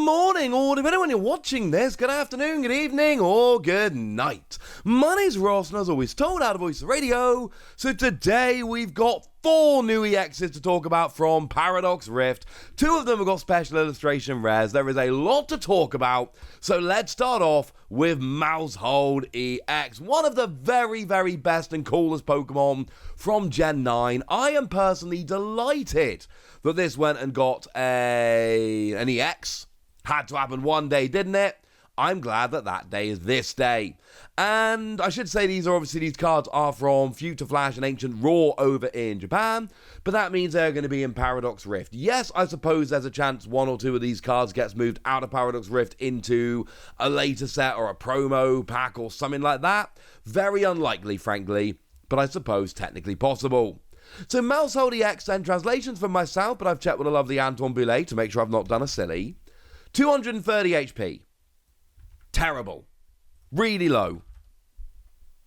morning, or depending on when you're watching this, good afternoon, good evening, or good night. My name's Ross, and as always, told out of Voice Radio. So today we've got 4 new EXs to talk about from Paradox Rift. 2 of them have got special illustration rares. There is a lot to talk about, so let's start off with Maushold EX, one of the very, very best and coolest Pokemon from Gen 9. I am personally delighted that this went and got an EX. Had to happen one day, didn't it? I'm glad that that day is this day. And I should say these cards are from Future Flash and Ancient Raw over in Japan, but that means they're going to be in Paradox Rift. Yes, I suppose there's a chance 1 or 2 of these cards gets moved out of Paradox Rift into a later set or a promo pack or something like that. Very unlikely, frankly, but I suppose technically possible. So Maushold EX then, translations from myself, but I've checked with the lovely Antoine Boulet to make sure I've not done a silly. 230 HP. Terrible. Really low.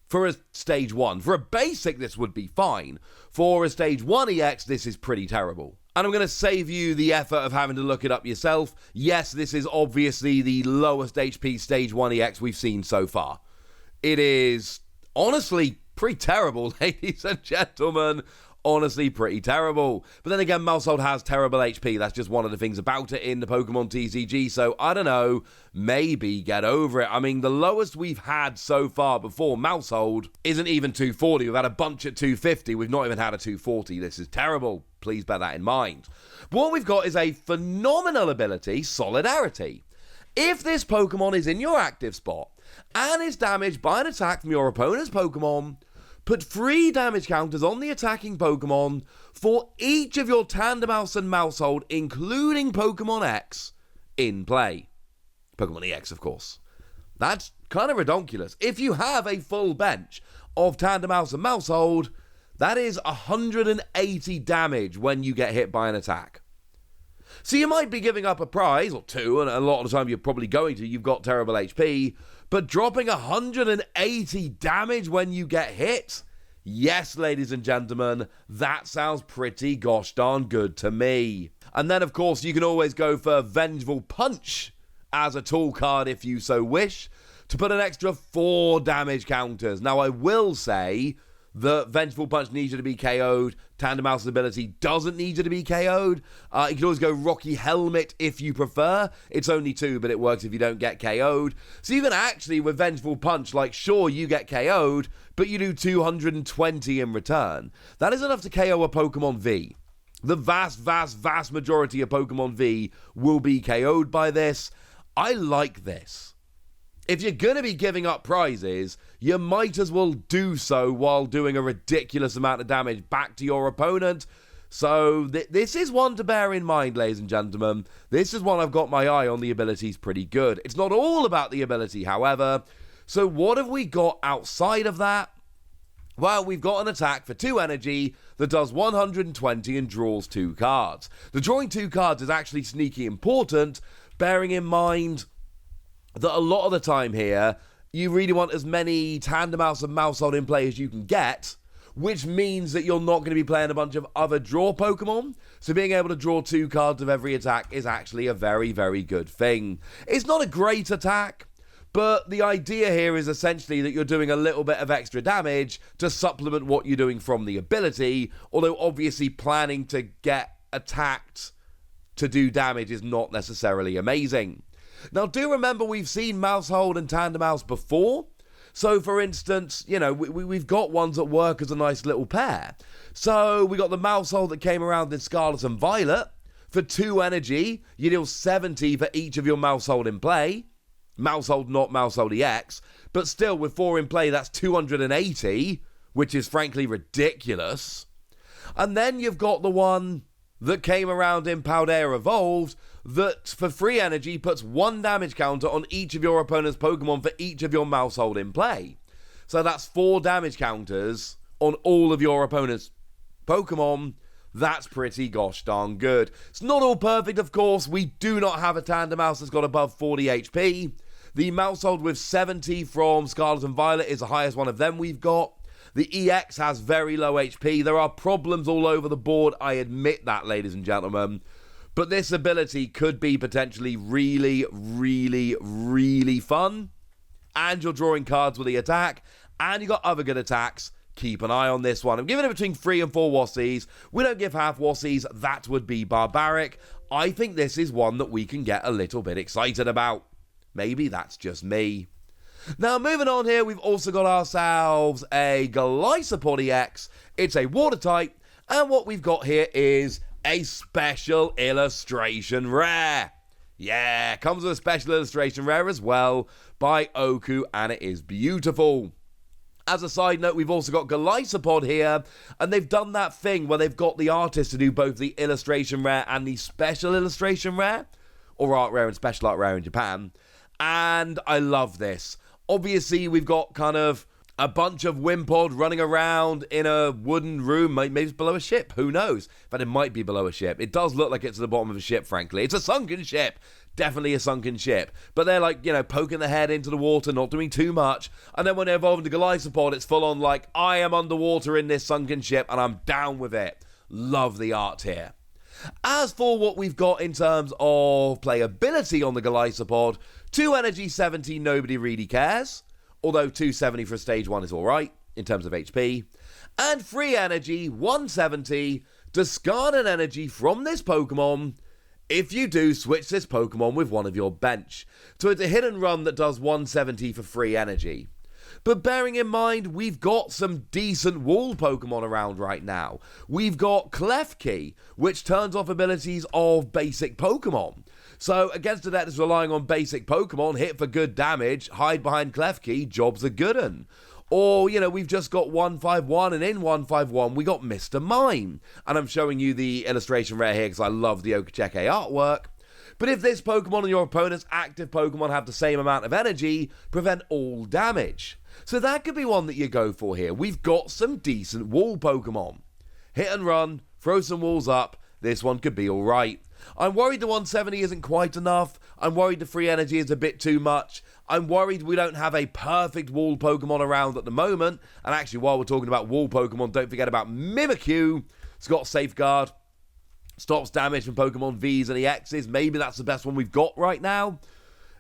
For a stage 1. For a basic, this would be fine. For a stage 1 EX, this is pretty terrible. And I'm going to save you the effort of having to look it up yourself. Yes, this is obviously the lowest HP stage 1 EX we've seen so far. It is honestly pretty terrible, ladies and gentlemen. Honestly, pretty terrible. But then again, Maushold has terrible HP. That's just one of the things about it in the Pokemon TCG. So, I don't know. Maybe get over it. I mean, the lowest we've had so far before Maushold isn't even 240. We've had a bunch at 250. We've not even had a 240. This is terrible. Please bear that in mind. But what we've got is a phenomenal ability, Solidarity. If this Pokemon is in your active spot and is damaged by an attack from your opponent's Pokemon, put 3 damage counters on the attacking Pokemon for each of your Tandemaus and Maushold, including Pokemon X, in play. Pokemon EX, of course. That's kind of redonkulous. If you have a full bench of Tandemaus and Maushold, that is 180 damage when you get hit by an attack. So you might be giving up a prize, or 2, and a lot of the time you're probably going to, you've got terrible HP, but dropping 180 damage when you get hit? Yes, ladies and gentlemen, that sounds pretty gosh darn good to me. And then, of course, you can always go for Vengeful Punch as a tool card if you so wish, to put an extra 4 damage counters. Now, I will say that Vengeful Punch needs you to be KO'd. Tandemaus' ability doesn't need you to be KO'd. You can always go Rocky Helmet if you prefer. It's only 2, but it works if you don't get KO'd. So you can actually, with Vengeful Punch, like, sure, you get KO'd, but you do 220 in return. That is enough to KO a Pokemon V. The vast majority of Pokemon V will be KO'd by this. I like this. If you're going to be giving up prizes, you might as well do so while doing a ridiculous amount of damage back to your opponent. So this is one to bear in mind, ladies and gentlemen. This is one I've got my eye on. The ability's pretty good. It's not all about the ability, however. So what have we got outside of that? Well, we've got an attack for 2 energy that does 120 and draws 2 cards. The drawing 2 cards is actually sneaky important, bearing in mind that a lot of the time here, you really want as many Tandemaus and Maushold in play as you can get, which means that you're not going to be playing a bunch of other draw Pokemon. So being able to draw 2 cards of every attack is actually a very, very good thing. It's not a great attack, but the idea here is essentially that you're doing a little bit of extra damage to supplement what you're doing from the ability, although obviously planning to get attacked to do damage is not necessarily amazing. Now, do remember we've seen Maushold and Tandemaus before. So, for instance, you know, we've got ones that work as a nice little pair. So, we got the Maushold that came around in Scarlet and Violet. For 2 energy, you deal 70 for each of your Maushold in play. Maushold, not Maushold EX. But still, with 4 in play, that's 280, which is frankly ridiculous. And then you've got the one that came around in Paldea Evolved that, for 3 energy, puts 1 damage counter on each of your opponent's Pokemon for each of your Maushold in play. So that's 4 damage counters on all of your opponent's Pokemon. That's pretty gosh darn good. It's not all perfect, of course. We do not have a Tandemaus that's got above 40 HP. The Maushold with 70 from Scarlet and Violet is the highest one of them we've got. The EX has very low HP. There are problems all over the board. I admit that, ladies and gentlemen. But this ability could be potentially really, really, really fun. And you're drawing cards with the attack, and you got other good attacks. Keep an eye on this one. I'm giving it between 3 and 4 Wossies. We don't give half Wossies. That would be barbaric. I think this is one that we can get a little bit excited about. Maybe that's just me. Now, moving on here, we've also got ourselves a Golisopod EX. It's a water type, and what we've got here is a special illustration rare. Yeah, comes with a special illustration rare as well by Oku, and it is beautiful. As a side note, we've also got Golisopod here, and they've done that thing where they've got the artist to do both the illustration rare and the special illustration rare, or art rare and special art rare in Japan, and I love this. Obviously, we've got kind of a bunch of Wimpod running around in a wooden room. Maybe it's below a ship. Who knows? But it might be below a ship. It does look like it's at the bottom of a ship, frankly. It's a sunken ship. Definitely a sunken ship. But they're like, poking their head into the water, not doing too much. And then when they evolve into Golisopod, it's full on like, I am underwater in this sunken ship and I'm down with it. Love the art here. As for what we've got in terms of playability on the Golisopod, 2 energy 70, nobody really cares. Although 270 for stage 1 is alright in terms of HP. And 3 energy 170, discard an energy from this Pokemon. If you do, switch this Pokemon with one of your bench. So it's a hit and run that does 170 for 3 energy. But bearing in mind, we've got some decent wall Pokemon around right now. We've got Klefki, which turns off abilities of basic Pokemon. So against a deck that's relying on basic Pokemon, hit for good damage, hide behind Klefki, job's a good un. Or, we've just got 151, and in 151 we got Mr. Mime. And I'm showing you the illustration rare here because I love the Okacheke artwork. But if this Pokemon and your opponent's active Pokemon have the same amount of energy, prevent all damage. So that could be one that you go for here. We've got some decent wall Pokemon. Hit and run, throw some walls up, this one could be alright. I'm worried the 170 isn't quite enough. I'm worried the free energy is a bit too much. I'm worried we don't have a perfect wall Pokemon around at the moment. And actually, while we're talking about wall Pokemon, don't forget about Mimikyu. It's got Safeguard. Stops damage from Pokemon Vs and EXs. Maybe that's the best one we've got right now.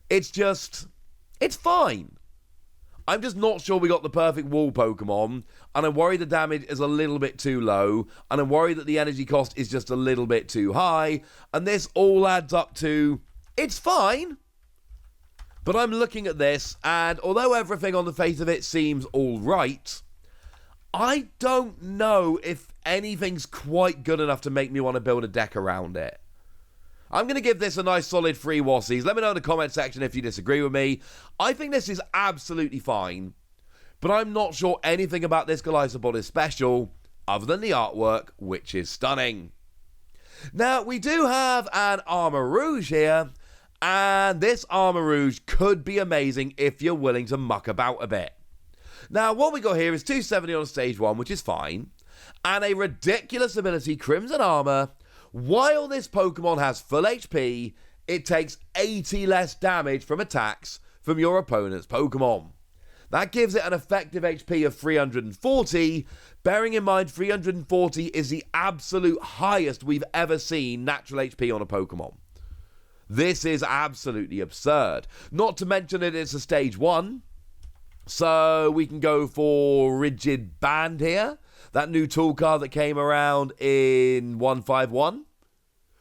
It's fine. I'm just not sure we got the perfect wall Pokemon, and I'm worried the damage is a little bit too low, and I'm worried that the energy cost is just a little bit too high, and this all adds up to, it's fine. But I'm looking at this, and although everything on the face of it seems alright, I don't know if anything's quite good enough to make me want to build a deck around it. I'm going to give this a nice solid 3 Wossies. Let me know in the comment section if you disagree with me. I think this is absolutely fine, but I'm not sure anything about this Golisopod is special, other than the artwork, which is stunning. Now, we do have an Armarouge here, and this Armarouge could be amazing if you're willing to muck about a bit. Now, what we got here is 270 on stage 1, which is fine, and a ridiculous ability, Crimson Armor. While this Pokemon has full HP, it takes 80 less damage from attacks from your opponent's Pokemon. That gives it an effective HP of 340, bearing in mind 340 is the absolute highest we've ever seen natural HP on a Pokemon. This is absolutely absurd. Not to mention it is a stage 1, so we can go for Rigid Band here. That new tool card that came around in 151,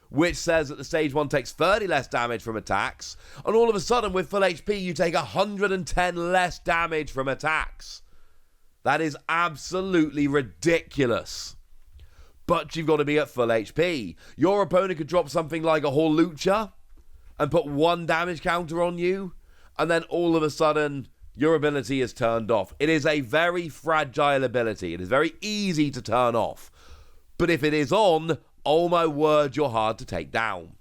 which says that the stage 1 takes 30 less damage from attacks, and all of a sudden with full HP you take 110 less damage from attacks. That is absolutely ridiculous. But you've got to be at full HP. Your opponent could drop something like a Hawlucha and put 1 damage counter on you, and then all of a sudden your ability is turned off. It is a very fragile ability. It is very easy to turn off. But if it is on, oh my word, you're hard to take down.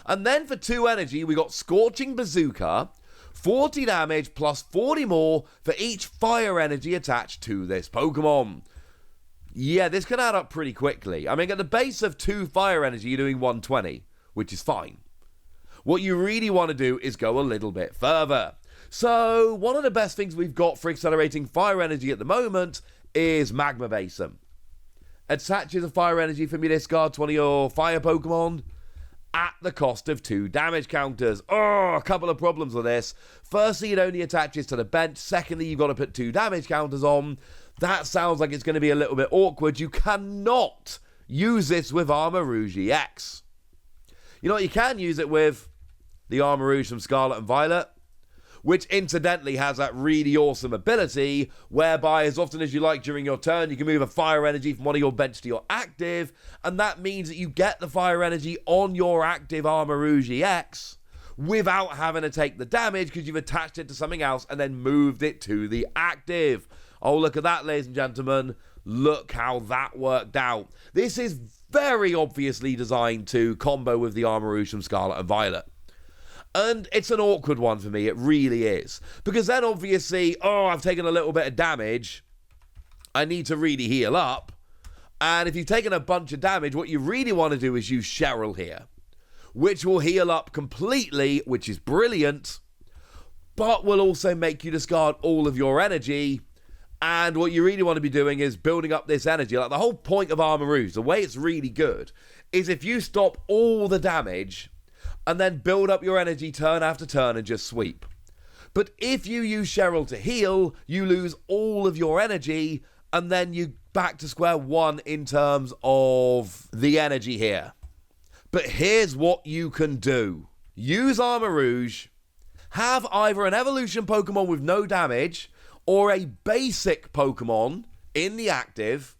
And then for 2 energy, we got Scorching Bazooka, 40 damage plus 40 more for each fire energy attached to this Pokemon. Yeah, this can add up pretty quickly. I mean, at the base of 2 fire energy, you're doing 120, which is fine. What you really want to do is go a little bit further. So, one of the best things we've got for accelerating fire energy at the moment is Magma Basin. Attaches a fire energy from your discard to one of your fire Pokemon, at the cost of 2 damage counters. Oh, a couple of problems with this. Firstly, it only attaches to the bench. Secondly, you've got to put 2 damage counters on. That sounds like it's going to be a little bit awkward. You cannot use this with Armor Rouge EX. You know what you can use it with? The Armor Rouge from Scarlet and Violet, which incidentally has that really awesome ability whereby as often as you like during your turn, you can move a fire energy from one of your bench to your active, and that means that you get the fire energy on your active Armor Rouge EX without having to take the damage because you've attached it to something else and then moved it to the active. Oh, look at that, ladies and gentlemen. Look how that worked out. This is very obviously designed to combo with the Armor Rouge from Scarlet and Violet. And it's an awkward one for me, it really is. Because then obviously, I've taken a little bit of damage. I need to really heal up. And if you've taken a bunch of damage, what you really want to do is use Cheryl here, which will heal up completely, which is brilliant, but will also make you discard all of your energy. And what you really want to be doing is building up this energy. Like the whole point of Armor Rouge, the way it's really good, is if you stop all the damage and then build up your energy turn after turn and just sweep. But if you use Cheryl to heal, you lose all of your energy and then you back to square one in terms of the energy here. But here's what you can do. Use Armor Rouge, have either an evolution Pokemon with no damage or a basic Pokemon in the active,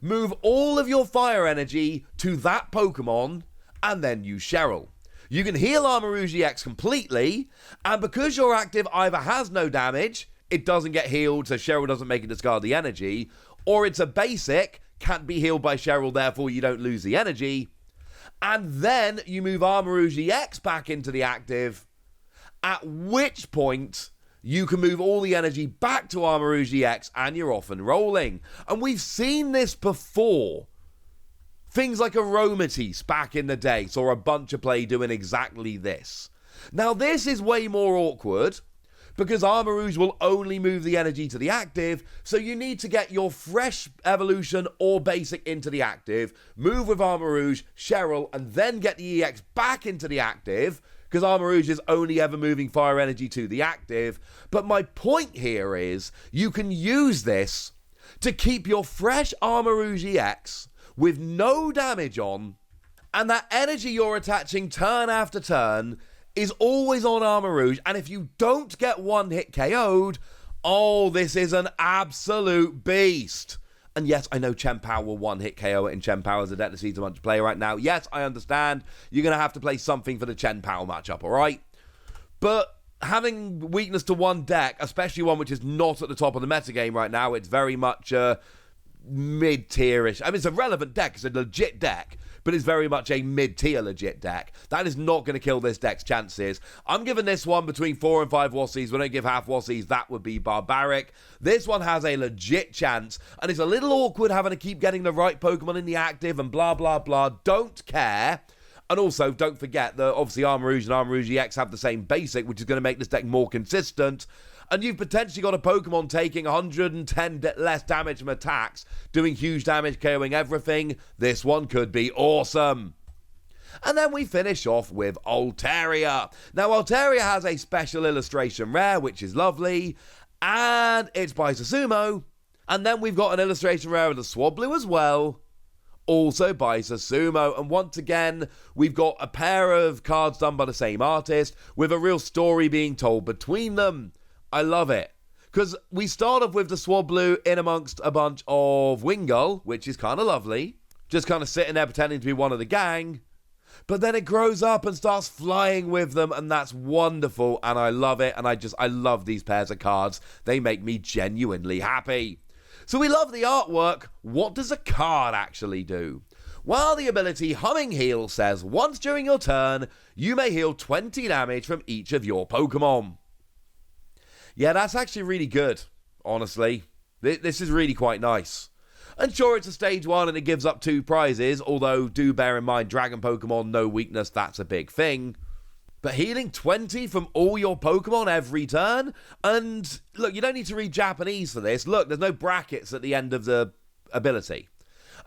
move all of your fire energy to that Pokemon, and then use Cheryl. You can heal Armor Rouge EX completely, and because your active either has no damage, it doesn't get healed, so Cheryl doesn't make it discard the energy, or it's a basic, can't be healed by Cheryl, therefore you don't lose the energy, and then you move Armor Rouge EX back into the active, at which point you can move all the energy back to Armor Rouge EX, and you're off and rolling. And we've seen this before. Things like Aromatisse back in the day saw a bunch of play doing exactly this. Now this is way more awkward because Armor Rouge will only move the energy to the active, so you need to get your fresh evolution or basic into the active, move with Armor Rouge, Cheryl, and then get the EX back into the active because Armor Rouge is only ever moving fire energy to the active. But my point here is you can use this to keep your fresh Armor Rouge EX with no damage on, and that energy you're attaching turn after turn is always on Armor Rouge, and if you don't get one hit KO'd, this is an absolute beast. And yes, I know Chien-Pao will one hit KO it, and Chien-Pao is a deck that sees a bunch of play right now. Yes, I understand. You're going to have to play something for the Chien-Pao matchup, alright? But having weakness to one deck, especially one which is not at the top of the metagame right now, it's very much mid-tierish. I mean, it's a relevant deck, it's a legit deck, but it's very much a mid-tier legit deck. That is not going to kill this deck's chances. I'm giving this one between 4 and 5 Wassies. We don't give half Wassies, that would be barbaric. This one has a legit chance, and it's a little awkward having to keep getting the right Pokemon in the active and blah, blah, blah. Don't care. And also, don't forget that obviously Armor Rouge and Armor Rouge EX have the same basic, which is going to make this deck more consistent. And you've potentially got a Pokemon taking 110 less damage from attacks, doing huge damage, KOing everything. This one could be awesome. And then we finish off with Altaria. Now, Altaria has a special illustration rare, which is lovely, and it's by Susumu. And then we've got an illustration rare of the Swablu as well, also by Susumu. And once again, we've got a pair of cards done by the same artist, with a real story being told between them. I love it. Because we start off with the Swablu in amongst a bunch of Wingull, which is kind of lovely. Just kind of sitting there pretending to be one of the gang. But then it grows up and starts flying with them, and that's wonderful, and I love it, and I love these pairs of cards. They make me genuinely happy. So we love the artwork. What does a card actually do? Well, the ability Humming Heal says, once during your turn, you may heal 20 damage from each of your Pokemon. Yeah, that's actually really good, honestly. This is really quite nice. And sure, it's a stage 1 and it gives up 2 prizes, although do bear in mind, Dragon Pokemon, no weakness, that's a big thing. But healing 20 from all your Pokemon every turn? And look, you don't need to read Japanese for this. Look, there's no brackets at the end of the ability.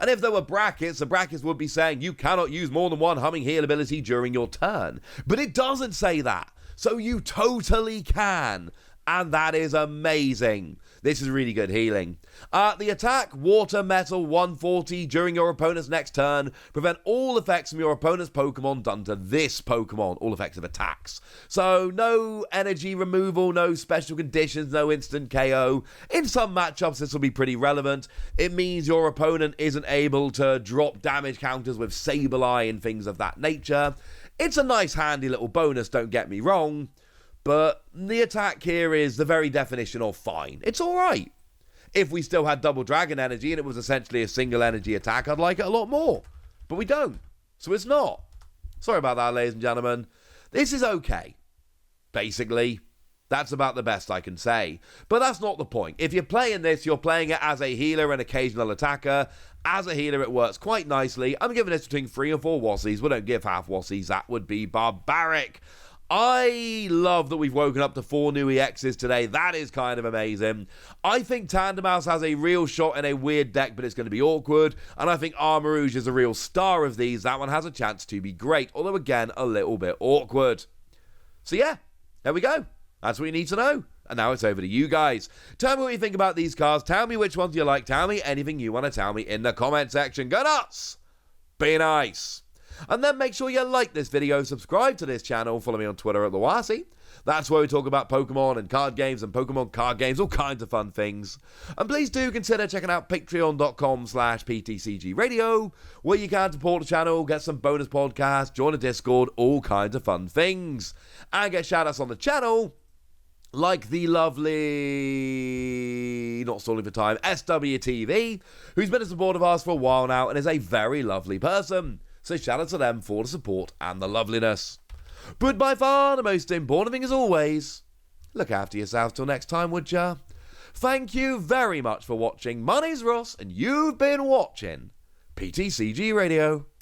And if there were brackets, the brackets would be saying you cannot use more than one humming heal ability during your turn. But it doesn't say that, so you totally can. And that is amazing. This is really good healing. The attack, Water Metal 140 during your opponent's next turn. Prevent all effects from your opponent's Pokemon done to this Pokemon. All effects of attacks. So no energy removal, no special conditions, no instant KO. In some matchups, this will be pretty relevant. It means your opponent isn't able to drop damage counters with Sableye and things of that nature. It's a nice handy little bonus, don't get me wrong. But the attack here is the very definition of fine. It's alright. If we still had double dragon energy and it was essentially a single energy attack, I'd like it a lot more. But we don't. So it's not. Sorry about that, ladies and gentlemen. This is okay. Basically, that's about the best I can say. But that's not the point. If you're playing this, you're playing it as a healer and occasional attacker. As a healer, it works quite nicely. I'm giving this between 3 and 4 Wassies. We don't give half Wassies. That would be barbaric. I love that we've woken up to 4 new EXs today. That is kind of amazing. I think Tandemaus has a real shot in a weird deck, but it's going to be awkward. And I think Armarouge is a real star of these. That one has a chance to be great, although again, a little bit awkward. So yeah, there we go. That's what you need to know. And now it's over to you guys. Tell me what you think about these cards. Tell me which ones you like. Tell me anything you want to tell me in the comment section. Go nuts! Be nice! And then make sure you like this video, subscribe to this channel, follow me on Twitter at @TheWasi. That's where we talk about Pokemon and card games and Pokemon card games, all kinds of fun things. And please do consider checking out patreon.com/PTCG Radio, where you can support the channel, get some bonus podcasts, join a Discord, all kinds of fun things. And get shout-outs on the channel, like the lovely, not stalling for time, SWTV, who's been a supporter of ours for a while now and is a very lovely person. So shout out to them for the support and the loveliness. But by far the most important thing as always, look after yourselves till next time, would ya? Thank you very much for watching. My name's Ross and you've been watching PTCG Radio.